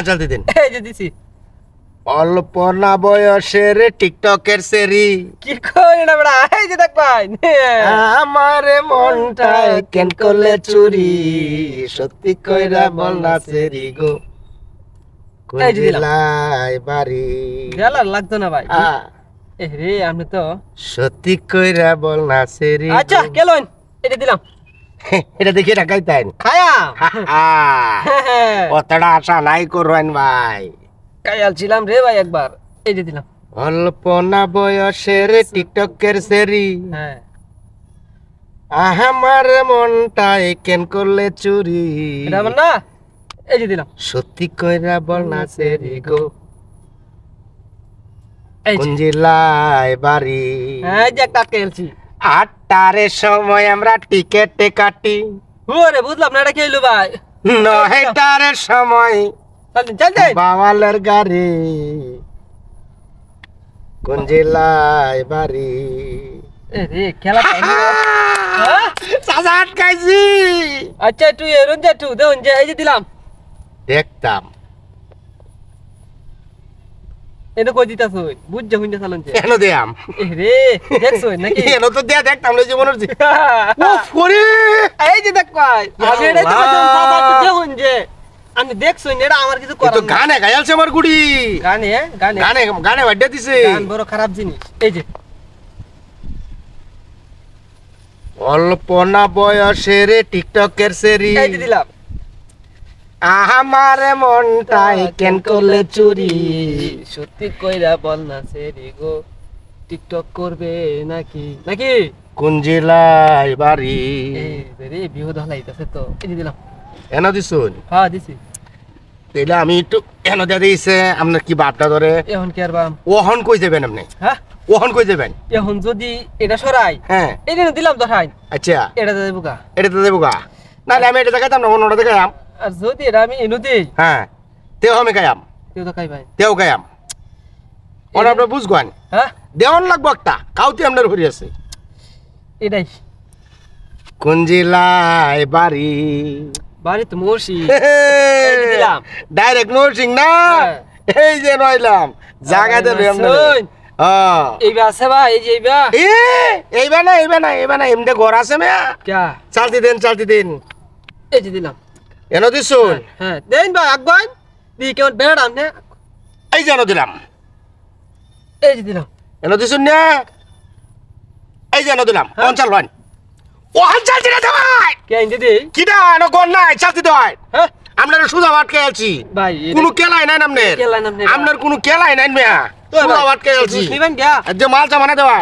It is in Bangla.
চলতে দিন। এই যে দিছি। অল্প না বয়সের টিকটকের সেরি কি কই না বড়া, এই যে দেখ ভাই আমার মনটা কেন করলে চুরি, সত্যি কইরা বল না সেরি গো, কোন এই যে দিলাম। জেলায় বাড়ি। গেলার লাগতো না ভাই। এ রে আমি তো সত্যি কইরা বল না সেরি। আচ্ছা কেলন এটা দিলাম। এটা দেখে ঢাকাইতেন খায়া কতটা আশা নাই করবেন ভাই। কায়াল ছিলাম রে ভাই একবার। এই যে দিলাম। অল্প না বয়সের টিকটকের সেরি, হ্যাঁ আমার মনটা কেন করলে চুরি, এটা আমার না। এই যে দিলাম। সত্যি কইরা বল না সেরি গো, এই কোন যে জেলায় বাড়ি। হ্যাঁ এই যে একটা খেলছি। 8টার সময় আমরা টিকেটে কাটি, ওরে বুঝলাম না এটা কি হইলো ভাই। 9টার সময় চল চল চল। বাওয়ালের গাড়ি, কোন জেলায় বাড়ি। এ রে খেলা চাচা আটকাইছি। আচ্ছা তুই এরন যা তুই দেখুন যে এই যে দিলাম। দেখতাম এটা কই দিতাছ বুঝ যা হইনা চালন যে কেন দিয়াম, এ রে দেখছ নাকি কেন তো দিয়া দেখতাম না জীবনের জি। ও ফরে এই যে দেখ ভাই আমি এটাই তো বলছিলাম দাদা তুই দেখুন যে আমি দেখছ না এটা আমার কিছু এ করার তো না। গানে গায়ালছে আমার গুড়ি, গানে গানে গানে গানে বাড্ডা দিছে। গান বড় খারাপ জিনিস। এই যে অল্প না বয়সের টিকটকের সেরি, এই যে দিলাম। আমার মনটাই কেন করলে চুরি, সত্যি কইরা বল না সেরি গো, টিকটক করবে নাকি নাকি কোন জেলায় বাড়ি। এই রে বিহু ধলাইতাছে তো। এই যে দিলাম। এন দিছুন হ্যাঁ দিছি। তাইলে আমি একটু এন দিয়া দিয়েছে আপনার কি বাপটা ধরে। এখন কি আর বাম ওহন কই যাবেন আপনি, হ্যাঁ ওহন কই যাবেন। এখন যদি এটা সরাই হ্যাঁ এই যে দিলাম তো ঠাই আচ্ছা এটা দেবো গা। এটা তো দেবো গা, নাহলে আমি এটা দেখাতাম না, অন্যটা দেখাম। আর যদি এটা আমি এনু দিই হ্যাঁ তেও আমি গায়াম, তুই তো খাই ভাই। তেও গায়াম। ওরা আপনার বুঝগেন হ্যাঁ দেওয়ান লাগবো একটা, কাউতে আপনার ঘুরি আছে। এটাই কোন জেলায় বাড়ি। বাড়ি তো মরছি। এই যে দিলাম। ডাইরেক্ট নরসিং না, হ্যাঁ। এই যে নইলাম জায়গাতে শোন, এইবা আছে ভাই এই যে এইবা এইবা না এইবা না এইবা না এমনি ঘর আছে মেয়া। ক্যা চালতি দেন এই যে দিলাম। এনো দিছুন। হ্যাঁ দেন ভাই আগবান দি কেমন বেড়াম না। এই যে এনো দিলাম, এই যে দিলাম। এনো দিছুন না, এই যে এনো দিলাম। পঞ্চাল হয় ওহান চালতি না দেওয়াই কে আইন দিদি কিটা এনো গন নাই চালতি দেওয়াই। হ্যাঁ আপনার সুদা আটকে আছি, ভাই কোনো কেলাই নাই আপনার, কেলাই নাই আপনার। আপনার কোনো কেলাই নাই মেয়া, সুদা আটকে আছি। নিবেন গা যে মাল চামানা দেওয়াই।